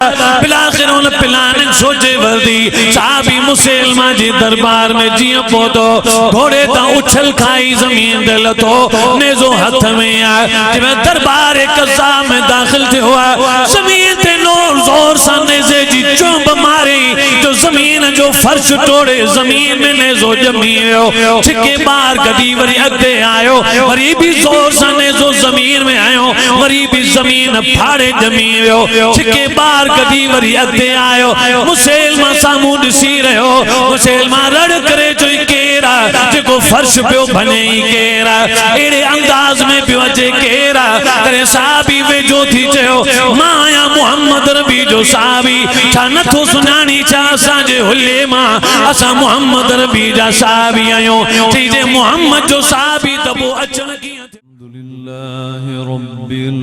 बिलाखिर उन प्लानिंग सोचे वर्दी साहबी मुसलमा जी दरबार में जिया पहुंचो घोड़े ता उछल खाई जमीन दे लतो नेजो हाथ में आ जिवें दरबार कज़ा में दाखिल थे हुआ जमीन ते नूर जोर सा नेज़े जी चुंब मारी तो जमीन जो फर्श तोड़े जमीन में नेजो जमी हो छिके बार गदी वरी अगे आयो वरी भी जोर सा नेजो जमीन में आयो वरी भी जमीन फाड़े जमी हो छिके बार गदी वरी अगे आयो मुसलमा सामू दिसी रहो मुसलमा रड़ करे जो केरा जो फर्श पियो बने केरा एड़े अंदाज में पियो अचे केरा करे साहबी वे जो थी चयो माया मोहम्मद रबी जो साहबी छा नथो सुनानी चा असांजे हुल्ले मां असां मोहम्मद रबी जा साहबी आयो चीजे मोहम्मद जो साहबी तबो अचन की अल्हम्दुलिल्लाहि रब्बिल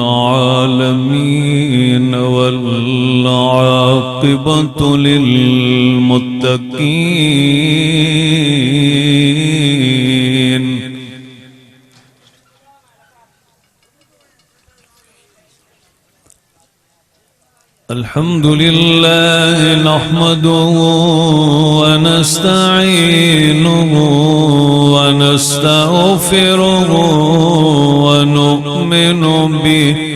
आलमीन वल आक़िबतु लिल मुत्तक़ीन अल्हम्दुलिल्लाह नहमदुहु व नस्तईनुहु व नस्तगफिरुहु व नुमिनु बिहि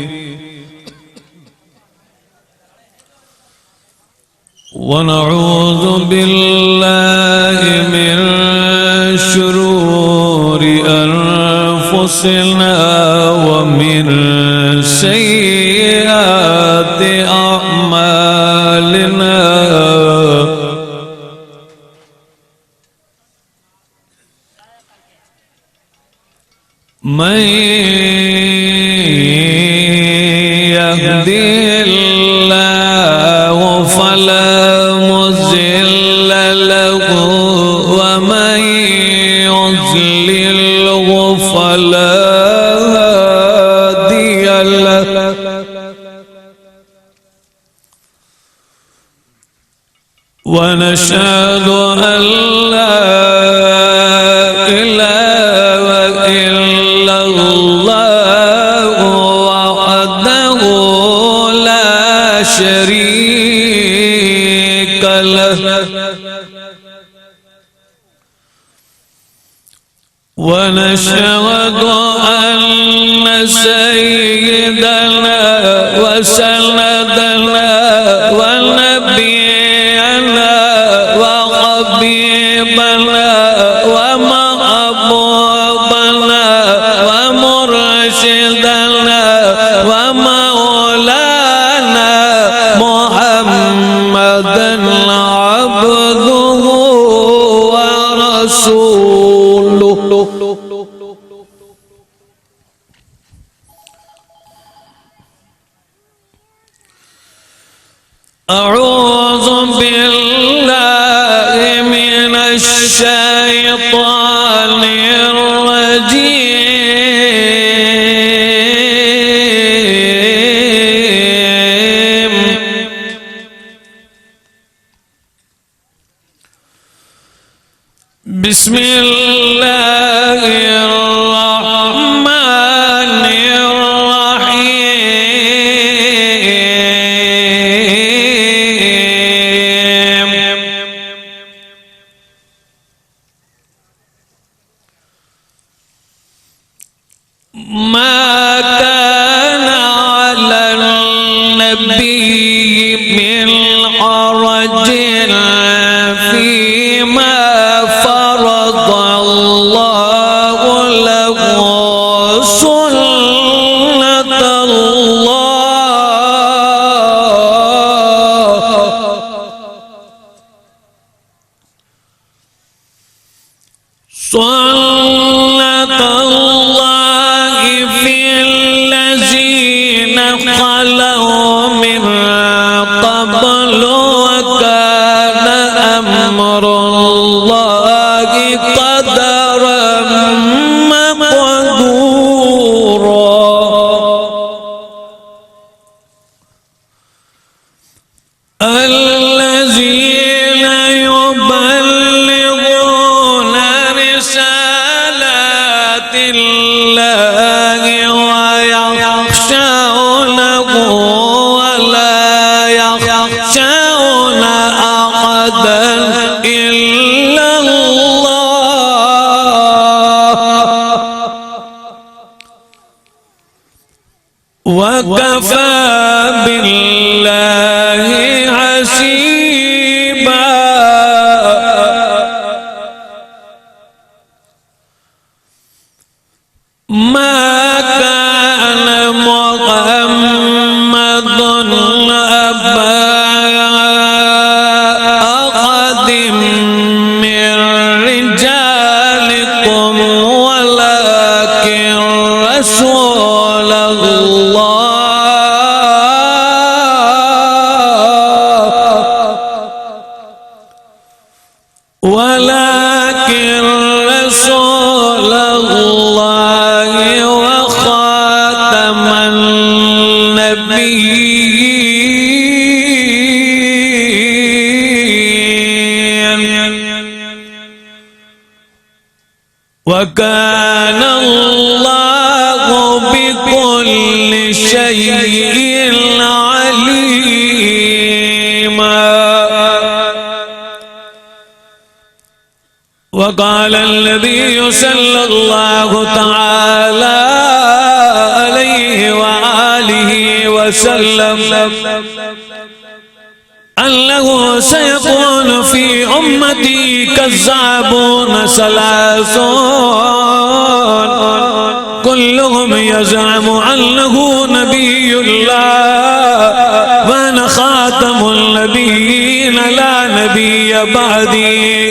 व नऊज़ु बिल्लाहि मिन शुरूरि अनफुसिना व मिन सय्यिआति अअमालिना मन यहदिहिल्लाहु फला मुज़िल्ल लहु व मन युज़लिल्हु फला हादिय लहु व नशहदु अन ला इलाहा इल्लल्लाहु वहदहु ला शरीक लहु व नशहदु अन्न सय्यदना व सनदना व नबियना व हबीबना व महबूबना व मुर्शिदना व मौलाना मुहम्मदन अब्दुहु व रसूलुहु अऊज़ु बिल्लाहि मिनश शैतानिर रजीम बिस्मिल्लाहिर रहमानिर रहीम मा काना अलल नबी मिन हरजिन फीमा फरदल्लाहु लहु सुन्नतल्लाहि फिल्लज़ीना खलौ मिन क़ब्लु व कान अम्रुल्लाहि क़दरन मक़दूरा الذين يبلغون رسالات الله ويخشونه ولا يخشون أحدا إلا وكفى بالله حسيبا ما كان محمد أبا أحد من رجالكم ولكن رسول الله وخاتم النبيين وكان الله بكل شيء عليما وقال النبي صلى الله تعالى عليه وآله وسلم أنه سيكون في أمتي كذابون ثلاثون كلهم يزعم أنه نبي الله وأنا خاتم النبيين لا نبي بعدي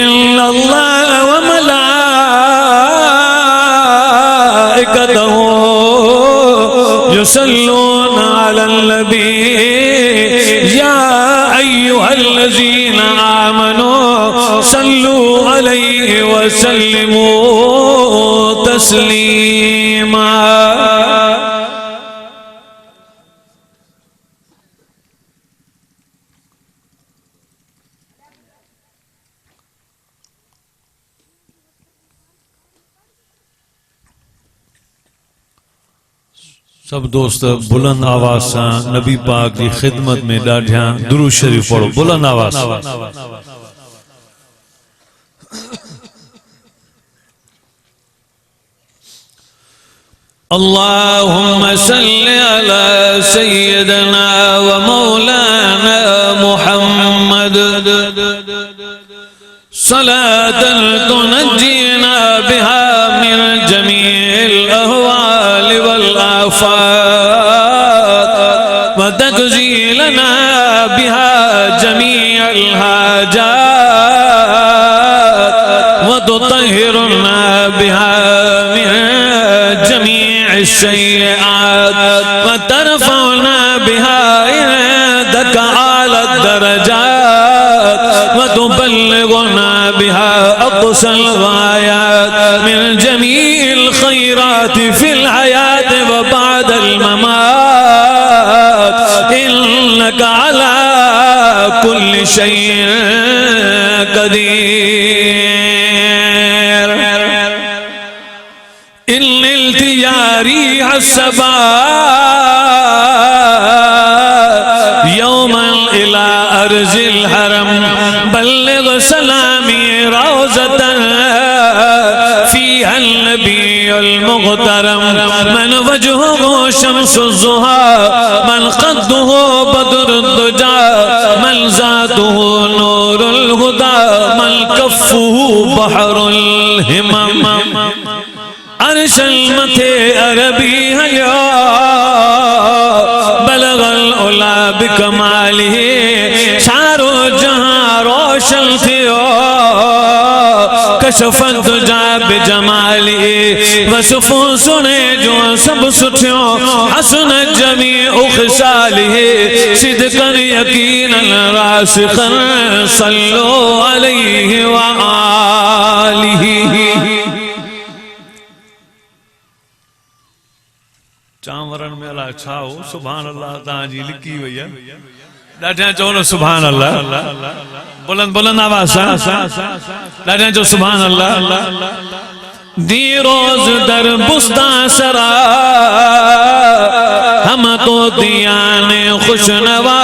إلا الله وملائكته يصلون على النبي يا أيها الذين آمنوا صلوا عليه وسلموا تسليما सब दोस्त बुलंद आवाज से नबी पाक की खिदमत में ॾाढिया दुरूद शरीफ पढ़ो बुलंद आवाज اللهم صل على سيدنا ومولانا محمد صلاة تنجينا بها من جميع الأهوال والآفات وتقضي لنا بها جميع الحاجات وتطهرنا بها من جميع السيئات وترفعنا بها عندك أعلى الدرجات وتبلغنا بها أقصى الغايات من جميع الخيرات في الحياة وبعد الممات إنك على كل شيء قدير إن التجاري السبا يوما إلى أرض الحرم بلغ سلامي روزة فيها النبي المغترم من وجهه شمس الضحى من قده بدر الدجى من ذاته نور الهدى من كفه بحر الهمم عرش المتي عربي هيا بلغ العلا بكماله سارو جہاں روشن تھیو کشف الدجى بجماله وصفو سنے جو سب سٹھیو حسن جميع خصاله صدقا یقینا راسخا صلوا علیہ وآلہ चांवरन में अला छाओ सुभान अल्लाह ताजी लिखी हुई है ॾाढा चओ न सुभान अल्लाह बुलंद बुलंद आवाज सां ॾाढा चओ सुभान अल्लाह दी रोज दर बुस्ता सरा हम तो दिया ने खुशनवा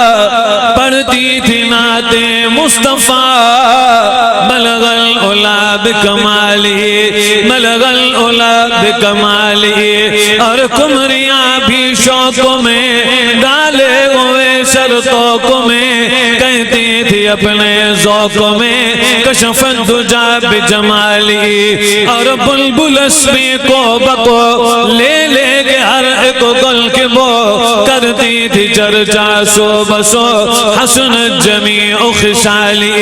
पढ़ती थी नाते मुस्तफा बलगल औलाद कमाली बलगल औलाद कमाली और कुमरिया भी शौक में डाले हुए शर्तों में कहती थी अपने ज़ौक़ में कशफ़त दुजा बिजमाली और बुलबुल अस्मी को बको ले के हर एक गुल के वो करती थी चर्चा सो बसो हसन जमी खुशहाली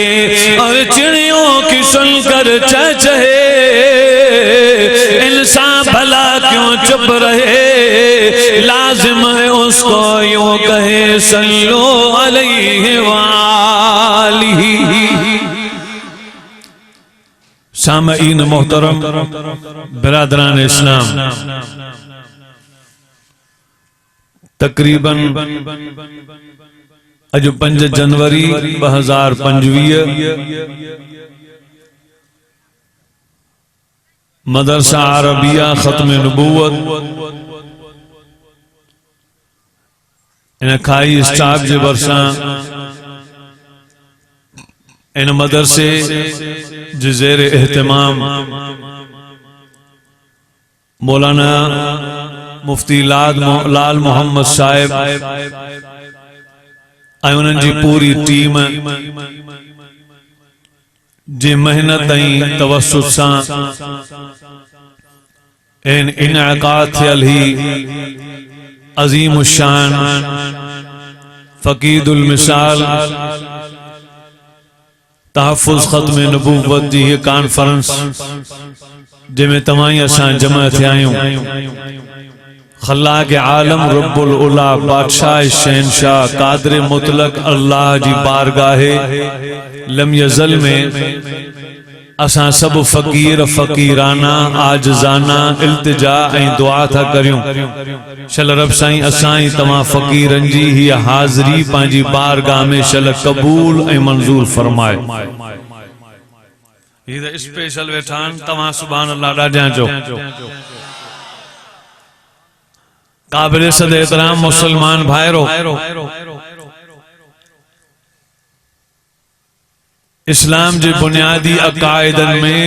और चिड़ियों की सुनकर चहचहे इंसान भला क्यों चुप रहे लाजिम है उसको यूं कहे सल्लो अलैहि वालिही। सामईन मोहतरम बिरादरान इस्लाम, तकरीबन अज 5 जनवरी 2025 मदरसा अरबिया खत्म नबूवत इन खाई स्टाफ जे बरसा इन मदरसे जे ज़ेर एहतमाम मौलाना मुफ्ती लाल मोहम्मद साहिब उन्हनि जी पूरी टीम जी मेहनत तवस्सुत सां इनकाद थियल ही अजीम शान फकीदुल मिसाल तहफ़्फ़ुज़ ख़त्म नबूवत जी ये कॉन्फ्रेंस जैमें तमाही असां जमा थिया आहियूं। खल्लाक़ आलम रब्बुल उला बादशाह शहनशाह कादर मुतलक अल्लाह जी बारगाहे लम यज़ल में असां सब फ़कीर फ़कीराना आजज़ाना इल्तिजा ऐं दुआ था करियूं। शल रब साईं असां तमाम फ़कीरन जी ही हाज़री पंहिंजी बारगाह में शल कबूल ऐं मंजूर फरमाए। ये स्पेशल वेठान तमाम सुभान अल्लाह ॾाढा जो काबिल सद एहतराम मुसलमान भाइरो, इस्लाम जे बुनियादी अकायदन में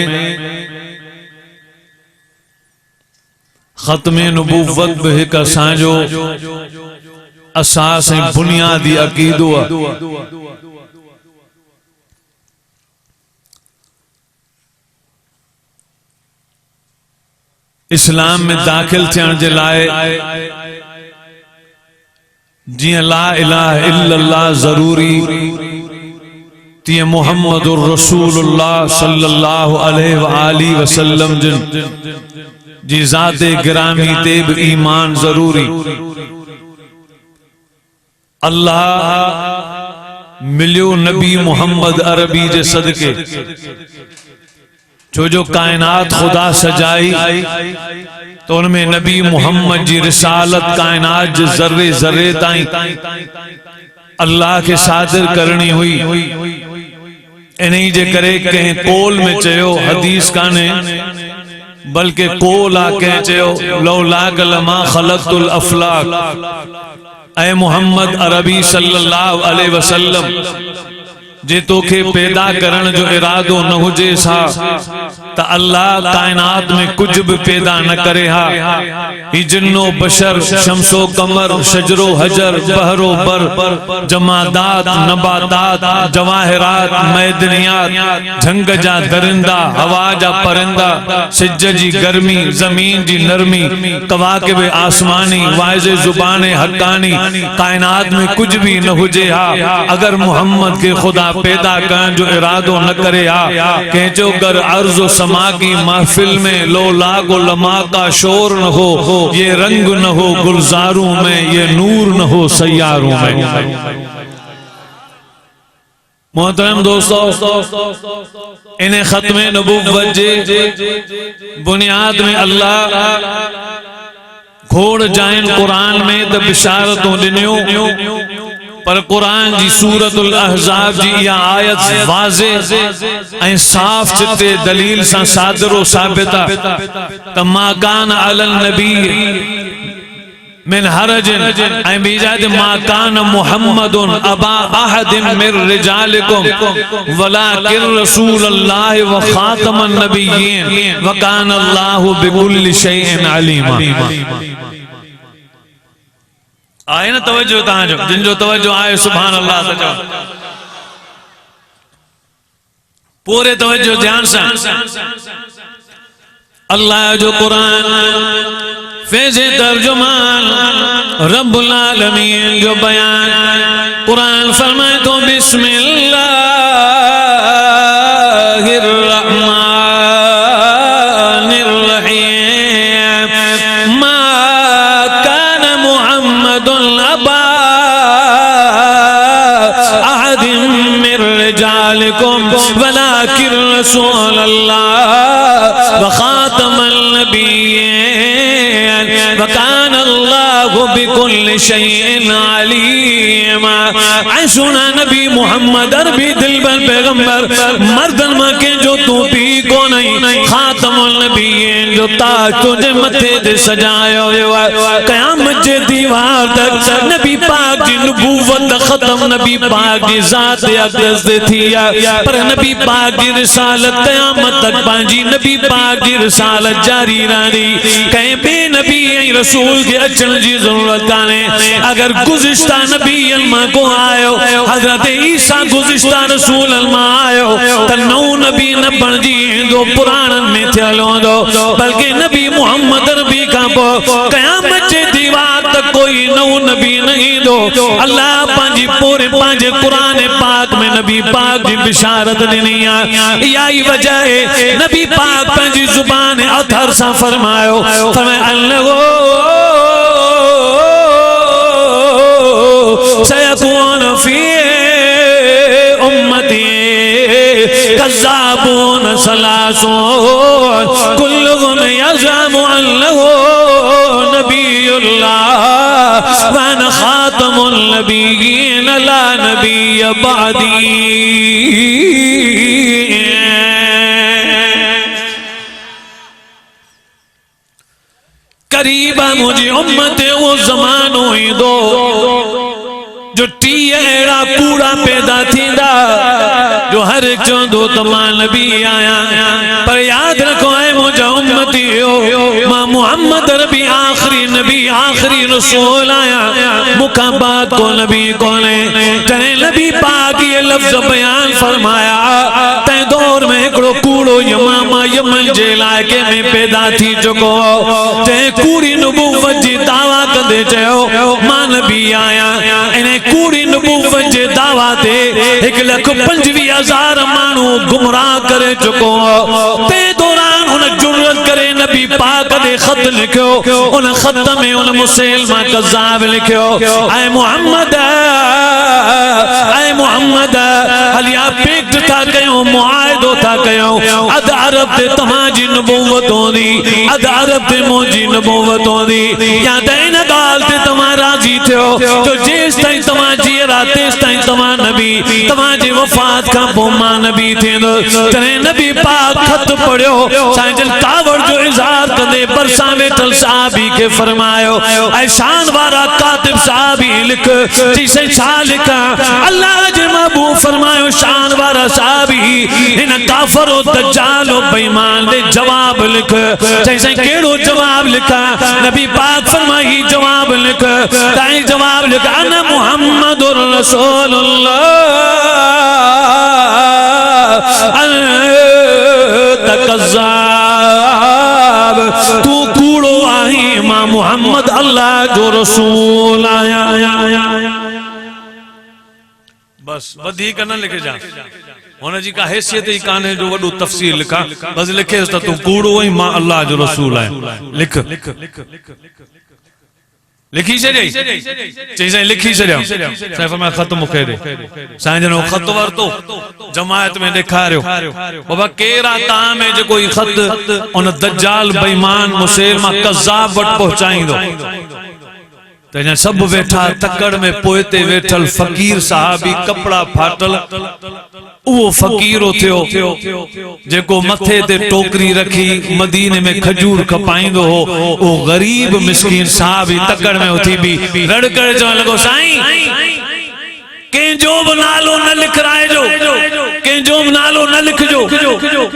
खत्म नबूवत भी एक असांजो असास ऐं बुनियादी अकीदो आहे। इस्लाम में दाखिल थियण जे लाए जियां ला इलाहा इल्लल्लाह जरूरी तीअं मुहम्मदुर रसूलुल्लाह सल्लल्लाहु अलैहि वसल्लम जिन जी ज़ाते गिरामी ते भी ईमान जरूरी। अल्लाह मिलियो नबी मोहम्मद अरबी जे सदके जो जो कायनात खुदा सजाई तो उनमें नबी मोहम्मद जी रिसालत कायनात जे जर्रे जर्रे ताईं अल्लाह के सादिर करनी हुई। इन्हीं जे करे कहीं कोल में चयो हदीस काने बल्कि कोल आ कहीं चयो लौलाक लमा खलक़तुल अफलाक। ऐ मोहम्मद अरबी सल्लल्लाहु अलैहि वसल्लम जे तोखे पैदा करण जो इरादो न हुजे सा त अल्लाह कायनात में कुछ भी पैदा न करे हा। ही जिन्नो बशर शमसो कमर शजरो हजर बहरो बर जमादात नबातात जवाहिरात मैदनियात झंग जा दरिंदा हवा जा परिंदा सिज जी गर्मी जमीन जी नरमी कवाकिब आसमानी वाइज़े जुबाने हक्कानी कायनात में कुछ भी न हुजे हा अगर मोहम्मद के खुदा पैदा करण जो इरादो न करे हा। कहजो गर अर्ज़ो समा की महफिल में लो लागो लमा का शोर न हो, ये रंग न हो गुलजारों में, ये नूर न हो सैयारों में। मोहतरम दोस्तों, इन्हें खत्मे नबूवत जे बुनियाद में अल्लाह घोड़ जाइन कुरान में त बिशारतों दिनियो पर कुरान जी सूरतुल अहज़ाब जी या आयत वाज़ेह ऐं साफ चिते दलील सां सादरो साबिता त मा कान अलल नबी मिन हरजिन ऐं बीजाद मा कान मुहम्मदुन अबा अहदिन मिर रिजालिकुम वलाकिन रसूलुल्लाह व खातमन नबिय्यीन व कान अल्लाहु बिकुल्लि शैइन अलीमा। आए ना तवज्जो तहांजो जिन जो तवज्जो आए सुभान अल्लाह त चओ पूरे तवज्जो ध्यान से अल्लाह जो कुरान फैज़े तर्जुमान रब्बुल आलमीन जो बयान कुरान फरमाए तो बिस्मिल्लाहिर रहमानिर रहीम मा कान मुहम्मदुन अबा अहदिन मिर रिजालिकुम वलाकिन रसूलल्लाह व खातमन नबिय्यीन व कान अल्लाहु बिकुल्लि शैइन अलीमा। सुना नबी मोहम्मद अरबी दिलबर पैगंबर मर्दन मां के जो तू पी को नहीं खातमुल नबिय्यीन जो ताज तुझे मथे दे सजायो क़यामत जे दीवार तक नबी पाक जी नबूवत खत्म नबी पाक जी जात अक़दस दे थी पर नबी पाक जी रिसालत क़यामत तक पांजी नबी पाक जी रिसालत जारी रहंदी कहीं बे नबी ऐं रसूल के अचण जी जरूरत काने। अगर गुज़िश्ता नबी मां को आयो हजरत ईसा गुज़िश्ता रसूल मां आयो त नौ नबी न बणजी इंदो पुराणन में थियल होंदो बल्कि नबी मोहम्मद अरबी का क़यामत जे दीवार तक कोई नौ नबी न इंदो। अल्लाह पांजी पूरे पांजे कुरान पाक में नबी पाक जी बिशारत दिनी है। यही वजह है नबी पाक पांजी जुबान अथर सा फरमायो अल्लाह सयकून फी उम्मती कज़्ज़ाबून सलासून कुल्लुहुम यज़अमु अन्नहु नबियुल्लाह व अना खातमुन नबिय्यीन ला नबिय्य बअदी। करीबा मुझे उम्मत वो ज़मानो ही दो जो टी अड़ा कूड़ा पैदा थींदा जो हर एक चवंदो त मां नबी आया पर याद रखो ऐ मुझा उम्मती हो मां मोहम्मद अरबी आखिरी नबी आखिरी रसूल आया मुखा बाद को नबी कोने जने नबी पाक ये लफ्ज बयान फरमाया तै दौर में एकड़ो कूड़ो यमामा यमन जे इलाके में पैदा थी चुको जे कूड़ी नबूवत जी दावा कंदे चयो मां नबी आया इने कूड़ी नबूवत जे दावा ते 1,25,000 मानू गुमराह करे चुको ते दौरान उन जुर्रत करे नबी पाक ने खत लिखो उन खत में उन मुसलमान कज़्ज़ाब लिखो ऐ मोहम्मद हलिया पेक्ट था कयो मुआहिदो था कयो अद अरब ते तमाजी नबूवत होंदी अद अरब ते मोजी नबूवत होंदी या त इन गाल ते तमा राजी थियो जो जेस ताईं तमा जीरा तेस ताईं तमा नबी तमा जी वफात का पोमा नबी थींदो तने नबी पाक खत पढ़ियो साईं कावड़ जो इज़हार कंदे बरसा वेठल साहबी के फरमायो ऐ शान वारा कातिब साहबी लिख जिसे छा लिखा अल्लाह जे महबूब फरमायो शान वारा साहबी इन काफरो दज्जाल बेईमान दे जवाब लिख जैसे केड़ो जवाब लिखा नबी पाक फरमाई जवाब लिख ताई जवाब लिख अना मुहम्मदुर रसूलुल्लाह कज़्ज़ाब तू कूड़ो आई मां मोहम्मद अल्लाह जो रसूल आया। बस वधी न लिखे जा हुन जी का हैसियत ही काने जो वडो तफसील लिखा बस लिखे त तू कूड़ो आई मां अल्लाह जो रसूल आया लिख लिखी छॾियई चई साईं लिखी छॾियो साईं फरमाया ख़त मूंखे ॾे साईं जन ख़त वरितो जमायत में ॾेखारियो बाबा केरा तव्हां में जो कोई ख़त उन दज्जाल बेईमान मुसलमान कज़्ज़ाब वटि पहुचाईंदो तो सब वेठा तकड़ में पोएते वेठल फकीर साहबी कपड़ा फाटल वो फकीर थियो जेको मथे ते टोकरी रखी मदीने में खजूर खपाइंदो हो वो गरीब मिस्कीन साहबी तकड़ में उथी भी रड़ कर चवण लगो साईं कंहिंजो बि नालो न लिखराइजो कंहिंजो बि नालो न लिखजो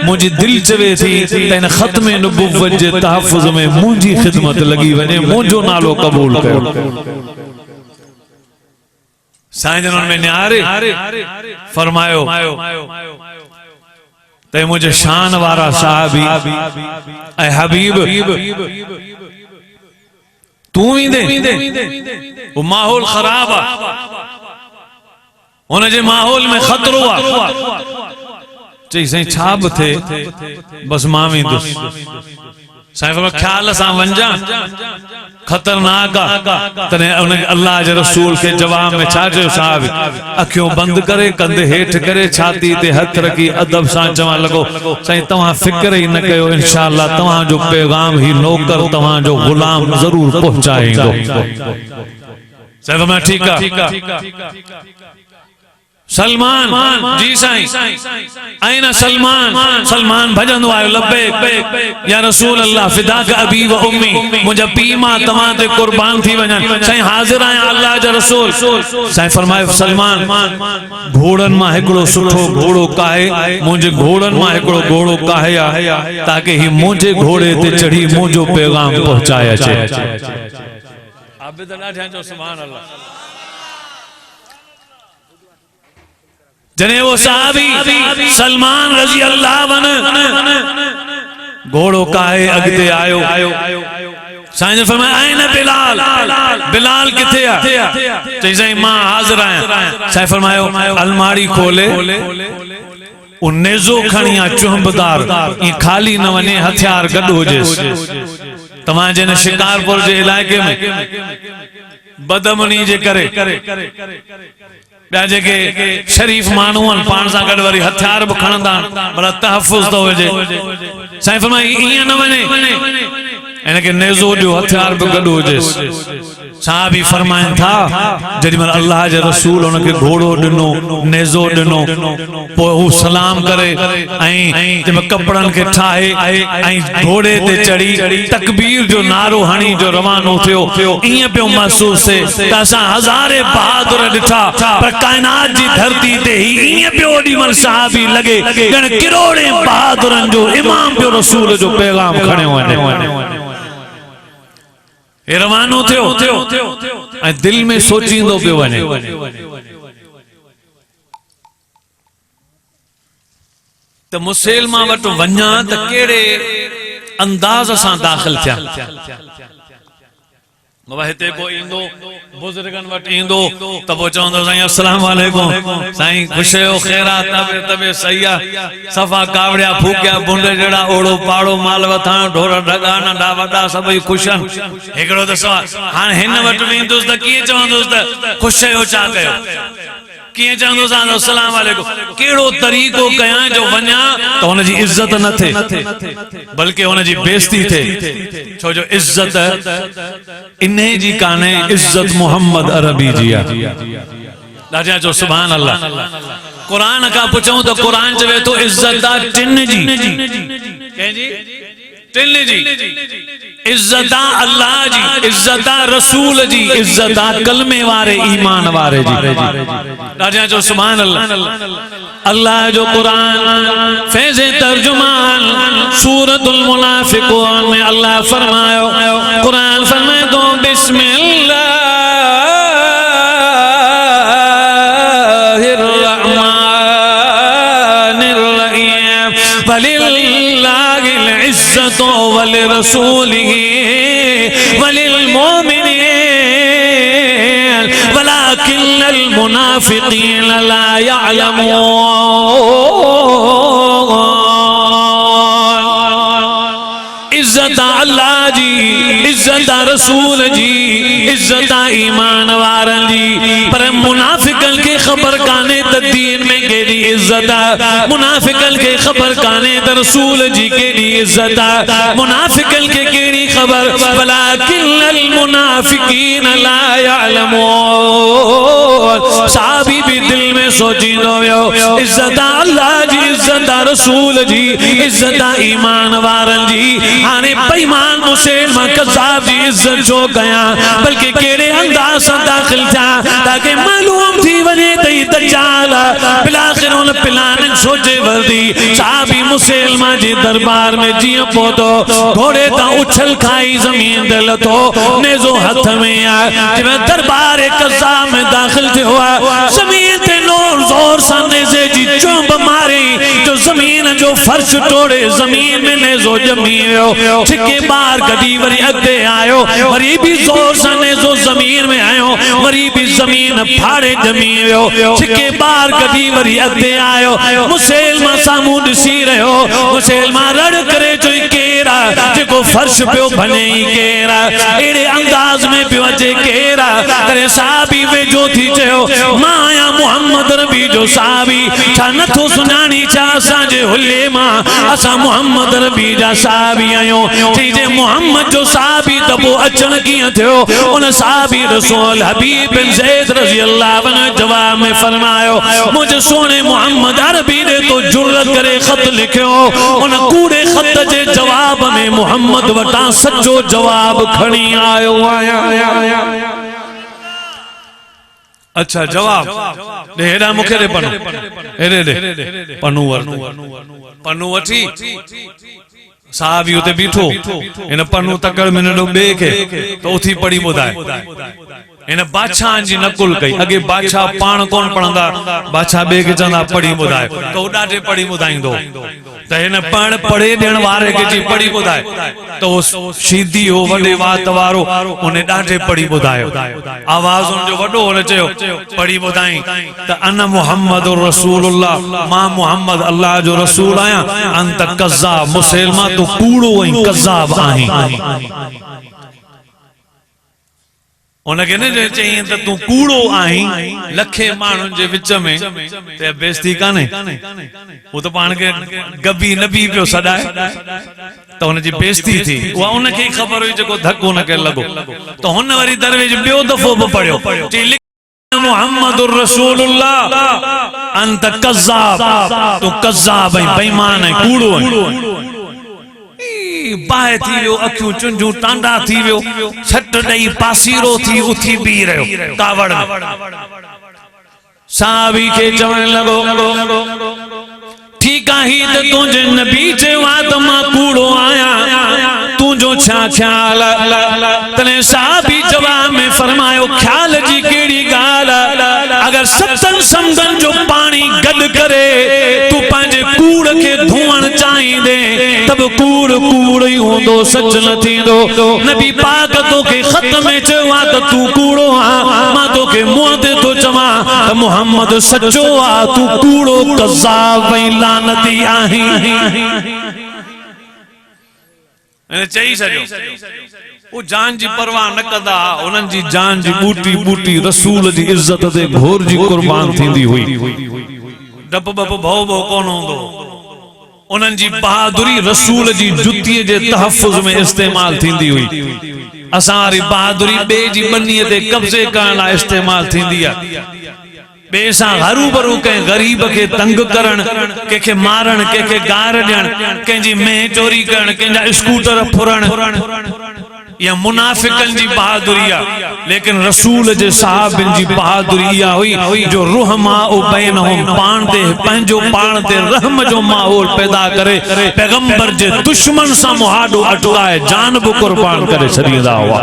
मुंहिंजी दिलि चवे थी त हिन ख़त्म नबुव्वत जे तहफ़ुज़ में मुंहिंजी ख़िदमत लगी वञे मुंहिंजो नालो क़बूल कयो साईं जन में न्यारे फरमायो त मुंहिंजे शान वारा साहबी ऐं हबीब तू ईंदे वो माहौल ख़राब आ उनजे माहौल में खतरो आ चई साईं छा बि थे बस मां वेंदुसि साईं फरमायो ख्याल सां वञा खतरनाक आ तने उन अल्लाह जे रसूल के जवाब में छा चयो साहब अखियों बंद करे कंधे हेठ करे छाती ते हथ रखी अदब सां चवण लॻो साईं तव्हां फिक्र ही न कयो इंशाअल्लाह तव्हां जो पैगाम ही नौकर तव्हां जो गुलाम जरूर पहुंचाईंदो साईं फरमायो ठीक आ सलमान जी साईं आईना सलमान सलमान भजंदो आयो लब्बैक या रसूल अल्लाह फिदाक अबी व उम्मी मुझे पी मां तमां ते कुर्बान थी वञन साईं हाजिर आया अल्लाह जा रसूल साईं फरमायो सलमान घोड़न मां हिकड़ो सुठो घोड़ो काहे मुझे घोड़न मां हिकड़ो घोड़ो काहे आ ताकि ही मुझे घोड़े ते चढ़ी मुझो पैगाम पहुंचाए अचे आबिद ना जो सुभान अल्लाह जने वो साहबी सलमान रजी अल्लाह घोड़ो काहे अगते आयो साईं ने फरमाया आए न बिलाल बिलाल किथे आ चई साईं मां हाजिर आया साईं फरमायो अलमारी खोले उन नेज़ो खणी आ चुंबदार ये खाली न वने हथियार गड होजेस तमां जने शिकारपुर जे इलाके में बदमनी जे करे के शरीफ मानून पान सा गड वरी हथियार भी खणंदा भला तहफ़ुज़ तो हुजे साईं फरमाई इया न वने इनके नेज़ो जो हथियार भी गड होजेस साहबी फरमाइन था जॾहिं अल्लाह जे रसूल उनके घोड़ो दिनो नेज़ो दिनो पो वो सलाम करे जब कपड़न के ठाहे घोड़े ते चढ़ी तकबीर जो नारो हणी जो रवानो थियो इए पे महसूस से तसा हजारे बहादुर दिठा पर कायनात जी धरती ते ही इए पे ओडी मल साहबी लगे जण किरोड़े बहादुरन जो इमाम पे रसूल जो पैगाम खणे वने रवानो थियो दिल में सोचींदो पियो वने तो मुसलमा वट वन्या त केड़े अंदाज सां दाखिल थिया बाबा हिते को इंदो बुजुर्गन वट इंदो त वो चवंदो साईं अस्सलाम वालेकुम साईं खुश हो खैरात तबे तबे सैया सफा कावड़िया फूकिया बुंडे जड़ा ओड़ो पाड़ो माल वथा ढोर ढगा नंढा वडा सभई खुशन एकड़ो त हां हिन वट वेंदुस त किए चवंदुस त खुश हो छा कयो किए चवंदुस अस्सलाम वालेकुम केड़ो तरीको कया जो वन्या तो उन जी इज्जत न थे बल्कि उन जी बेइज्जती थे छो जो इज्जत इन्हे जी काने इज्जत मोहम्मद अरबी जिया राजा जो सुभान अल्लाह कुरान का पूछूं तो कुरान चवे तो इज्जत टिन जी कह जी टिन जी इज्जत अल्लाह जी इज्जत रसूल जी इज्जत कलमे वारे ईमान वारे जी राजा जो सुभान अल्लाह अल्लाह जो कुरान फैज़े तर्जुमान सूरतुल मुनाफिकून में अल्लाह फरमायो कुरान फरमाए दो बिस्मिल्लाह वल रसूलिही वलिल मोमिनीन वलाकिन्नल मुनाफिकीन ला यअलमून इज्जत अल्लाह जी इज्जत रसूल जी इज्जत ईमान वारन जी पर मुनाफिकन के खबर काने त दीन में केड़ी इज्जत है। मुनाफिकन के खबर काने त रसूल जी केड़ी इज्जत है। मुनाफिकन के केड़ी खबर, वलाकिन्नल मुनाफिकीन ला यअलमून। साहबी भी दिल में सोचींदो वियो, इज्जत अल्लाह जी, इज्जत रसूल जी, इज्जत ईमान वारन जी। हाने बेईमान मुसलमान कज़ाब जी इज्जत जो कया, बल्कि केड़े अंदाज से दाखिल था ताकि मालूम थी वने तई दज्जाल बिलाखिर उन प्लान सोचे वर्दी। साहबी मुसलमान जी दरबार में जिया पहुंचो, घोड़े ता उछल खाई जमीन दे लतो, नेज़ो हाथ में आ जिवें दरबार कज़ाब में दाखिल थे हुआ। जमीन ते नूर जोर सा नेज़े जी चुंब मारी, जो जमीन जो फर्श तोड़े, जमीन में नेज़ो जमी वियो। छिके बार गडी वरी अगे आयो, वरी भी जोर सा नेज़ो जमीन में आयो, वरी भी जमीन फाड़े जमी वियो। छिके बार गडी वरी अगे आयो, मुसलमान सामू दिसी रहो। मुसलमान रड़ करे जो केरा जो फर्श पियो बने ही केरा, एड़े अंदाज में पियो अचे केरा। करे साहबी वे जो थी चयो, माया मोहम्मद रबी जो साहबी छा नथो सुनानी छा असांजे हुल्ले मां, असां मोहम्मद रबी जा साहबी आयो। जे मोहम्मद जो साहबी त पोइ अचण कीअं थियो? उन साहबी रसूल हबीब बिन ज़ैद रज़ी अल्लाह अन्हु जवाब में फरमायो, मुझे सोने मोहम्मद अरबी ने तो जुर्रत करे खत लिखियो। उन कूड़े खत जे जवाब में मोहम्मद वटा सच्चो जवाब खणी आयो आया। अच्छा जवाब दे हेड़ा मुखे दे पन्नो, हेड़े दे पन्नो पन्नो वठी साहबी उते बीठो, इन पन्नो तकड़ में नडो बे के तो उथी पढ़ी ॿुधाए। इन बादशाह जी नकुल कई। अगे बादशाह पान कौन पढ़ंदा, बादशाह बे के चंदा पढ़ी ॿुधाए, तो उडाटे पढ़ी ॿुधाईंदो। तो इन पण पढ़े ॾियण वारे के जी पढ़ी ॿुधाए, तो सीधी हो वॾे वात वारो उन ॾाढे पढ़ी ॿुधायो। आवाज़ उन जो वॾो उन चयो पढ़ी ॿुधाई त अन मुहम्मद रसूलुल्लाह, मां मुहम्मद अल्लाह जो रसूल आया। अंत कज़्ज़ाब, मुसलमान तो कूड़ो ऐं कज़्ज़ाब आहीं। उनके ने चाहिए तो तू कूड़ो आहीं लखे माण्हुनि जे विच में, ते बेइज्जती काने। वो तो पाण के गबी नबी पियो सॾाए, तो हुन जी बेइज्जती थी। उहा उनखे ख़बर हुई जेको धक्को उनखे लॻो। तो हुन वरी दरवेश ॿियो दफ़ो बि पढ़ियो, मुहम्मदुर रसूलुल्लाह अंत कज़्ज़ाब, तो कज़्ज़ाब ऐं बेईमान ऐं कूड़ो ऐं बाहि थी वियो, अखियूं चुंझूं टांडा थी वियो, छट ॾेई पासीरो थी उथी बीह रहियो कावड़ में। साहबी खे चवण लॻो, ठीक आहे त तुंहिंजे नबी चयो आहे त मां कूड़ो आहियां, तुंहिंजो छा ख्याल? तॾहिं साहबी जवाब में फरमायो, ख्याल जी कहिड़ी ॻाल्हि? अगर सतन समुंदनि जो पानी गॾु करे तूं पंहिंजे कूड़ खे धोअण चाहींदे त बि कूड़ कूड़ ई हूंदो, सच न थींदो। नबी पाक तोखे ख़त में चयो आहे त तूं कूड़ो आहे, मां तोखे मुंहं ते थो चवां त मुहम्मद सचो आहे, तूं कूड़ो कज़्ज़ाब ऐं लानती आहीं। चई छॾियो। वो जान जी परवाह न कंदा, उन्हनि जी जान जी बूटी बूटी रसूल जी इज्जत ते घोर जी कुर्बान थींदी हुई। डप बप भौ भौ कोन हूंदो। उन्हनि जी बहादुरी रसूल जी जुतीअ जे तहफ़ुज़ में इस्तेमाल थींदी हुई। असां वारी बहादुरी ॿिए जी ॿनीअ ते कब्ज़े करण लाइ इस्तेमाल थींदी आहे। ॿिए सां हरू भरू कंहिं ग़रीब खे तंग करण, कंहिंखे मारण, कंहिंखे गार ॾियण, कंहिंजी मेह चोरी करण, कंहिंजा स्कूटर फुरण, या मुनाफिकन जी बहादुरी आहे। लेकिन रसूल जे साहबिन जी बहादुरी इहा हुई जो रुहमा बैनहुम, पाण ते पंहिंजो पाण ते रहम जो माहौल पैदा करे पैगंबर जे दुश्मन सां मुहादो अटकाए जान बि कुर्बान करे छॾींदा हुआ।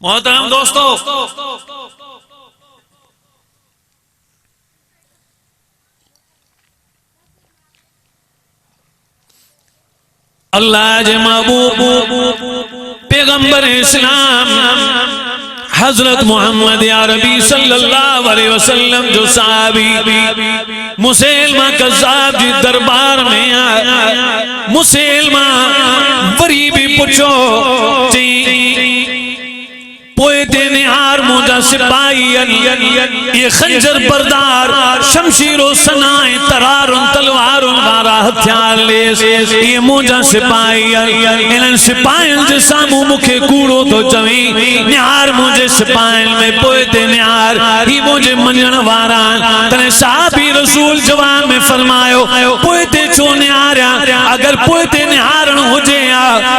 मोहतरम दोस्तों, अल्लाह जे महबूब पैगंबर इस्लाम हजरत मोहम्मद अरबी सल्लल्लाहु अलैहि वसल्लम जो साहबी मुसलमान कज़्ज़ाब जी दरबार में आया। मुसलमान वरी भी पूछो निहार मुझा सिपाही ये खंजर बरदार शमशीरो सनाए तरारुन तलवारुन वारा हथियार ले ये मुझा सिपाही इन सिपाहियन जे सामू मुखे कूड़ो तो चवी निहार मुझे सिपाहियन में पोएते निहार ही मुझे मञण वारा तने साहबी रसूल जवाब में फरमायो पोएते छो निहारिया अगर पोएते निहारण हुजे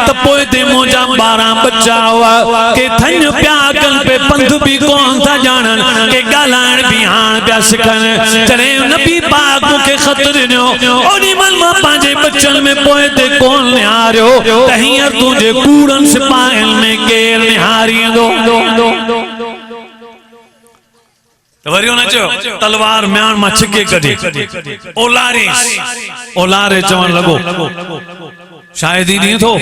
तो पोएते मुझा 12 बच्चा हुआ के थन प्या कल पे पंध भी कौन था जानन के गालान भी हान प्या सिखन चले नबी पाक मुखे खतर नो ओनी मल मा पांजे बच्चन में पोएते कौन निहारियो तहियर तुझे कूड़न सिपाहियन में केर निहारी दो वरियो न चो तलवार म्यान मा छिके कढी ओलारे चवण लगो शायद ही नहीं थो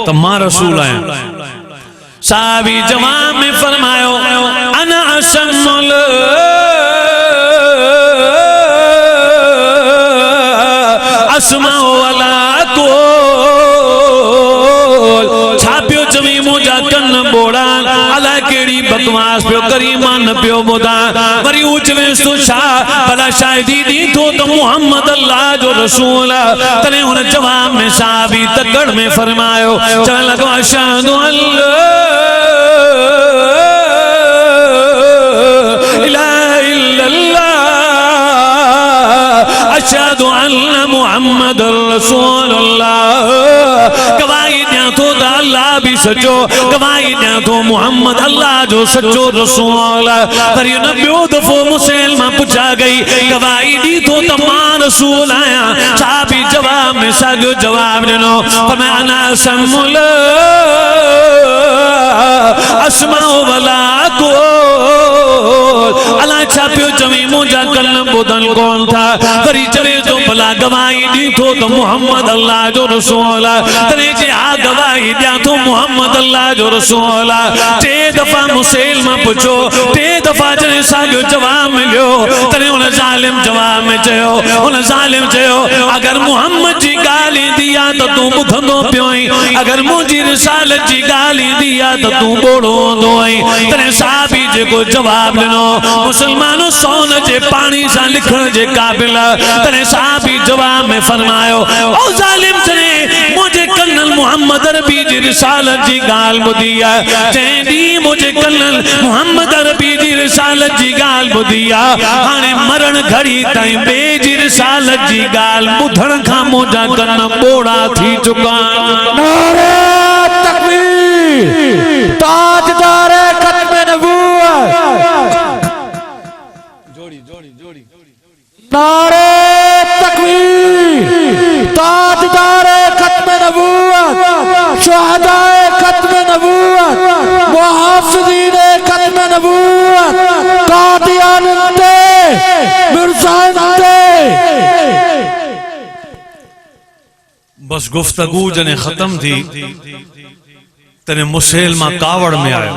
तो मां रसूल आया साहबी जवाब में फरमायो अना असमुल असमाओ वाला को छापियो जमी मुझा कन बोड़ा अला केड़ी बकवास पियो करी मान पियो बुदा वरी उचवे सुशा भला शायदी दी तो मोहम्मद अल्लाह जो रसूल तने उन जवाब में साहबी तकड़ में फरमायो चल लगो अशहदु अल्ला इलाहा इल्लल्लाह अशहदु अन्न मुहम्मद रसूलुल्लाह गवाही दिया तो अल्लाह भी सचो गवाही दिया तो मोहम्मद अल्लाह जो सचो रसूल पर ये नबियो दफो मुसलमान पूछा गई गवाही दी तो तमाम रसूल आया साहबी जवाब में सागो जवाब देनो फरमा अना समुल अस्माओ वला को अला छापियो जमी मुझा कलम बुदन कौन था वरी चले तो भला गवाही दी तो मोहम्मद अल्लाह जो रसूल तने जे आ गवाही दिया तो मोहम्मद अल्लाह जो रसूल टे दफा मुसलमान पूछो टे दफा जने सागो जवाब मिलियो तने उन जालिम जवाब में चयो उन जालिम चयो अगर मोहम्मद जी गाली दिया तो तू बुधंदो पियोई अगर मुझी रिसालत जी गाली दिया तो तू बोड़ो दोई तने साहबी जे को जवाब लेनो मुसलमानों सोन जे पानी सा लिखण जे काबिल तने साहबी जवाब में फरमायो ओ जालिम जने मुझे कन्नल मोहम्मद अरबी जी रिसालत जी गाल बुदिया चेंदी मुझे कन्नल मोहम्मद अरबी जी रिसालत जी गाल बुदिया हाने मरण घड़ी ताई बे जी रिसालत जी गाल बुधण खा मोजा कन्न बोड़ा थी चुका नारे तकबीर ताजदार खत्म नबूवत जोड़ी जोड़ी जोड़ी नारे तकबीर ताजदार खत्म नबूवत शुहदाए खत्म नबूवत मुहाफिज़ीन खत्म नबूवत कादियान ते मिर्ज़ान ते बस गुफ्तगू जने खत्म थी तने मुसलमा कावड़ में आयो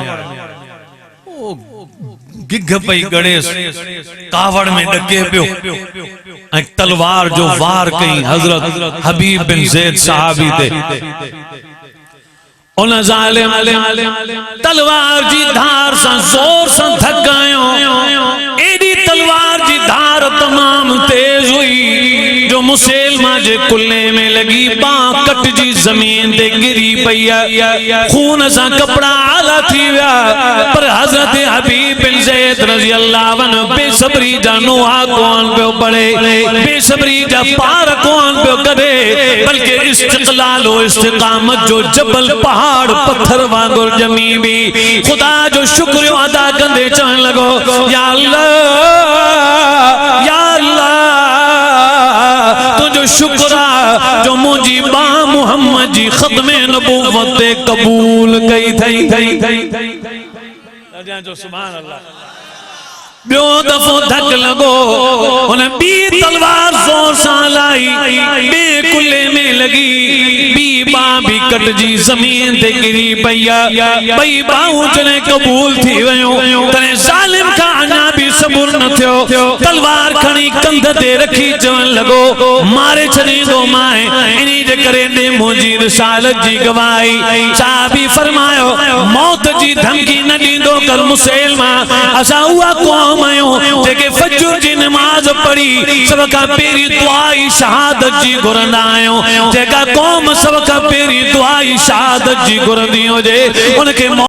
गिग पई गणेश कावड़ में डके पियो एक तलवार जो वार कई हजरत हबीब बिन ज़ैद साहबी ते उन जालिम तलवार जी धार सा जोर सा थक गयो एडी तलवार जी धार तमाम तेज हुई जो मुसलमान जे कुल्ले में लगी बां कट जी जमीन दे गिरी पई खून सा कपड़ा आला थी विया पर हजरत हबीब बिन ज़ैद रज़ी अल्लाह अन्हु बेसब्री जा नोहा कोन पियो पड़े बेसब्री जा पार कोन पियो करे बल्कि इस्तिक़लाल व इस्तिक़ामत जो जबल पहाड़ पत्थर वांगुर जमी भी खुदा जो शुक्र अदा कंदे चवण लगो या अल्लाह या अल्लाह तुझो शुक्र जो मुझी बा मोहम्मद जी खत्मे नबूवत कबूल कई थई जो सुभान अल्लाह ब्यो दफो धक लगो उन बी तलवार जोर सा लाई बे कुल्ले में लगी बी बा भी कट जी जमीन ते गिरी पई बई बाहू जने कबूल थी वयो तने जालिम का अना भी सबूर न थियो तलवार खणी कंध ते रखी चवण लगो मारे छॾींदो माए इन्ही जे करे ने मुंहिंजी रिसालत जी गवाही साहबी फरमायो मौत जी धमकी न ॾींदो कर मुसलमा असां उहा क़ौम आहियूं जेके फजर जी नमाज पढ़ी सब खां पहिरीं दुआ ई शहादत जी घुरंदा आहियूं जेका क़ौम सब खां पहिरीं दुआ ई शहादत जी घुरंदी हुजे उनखे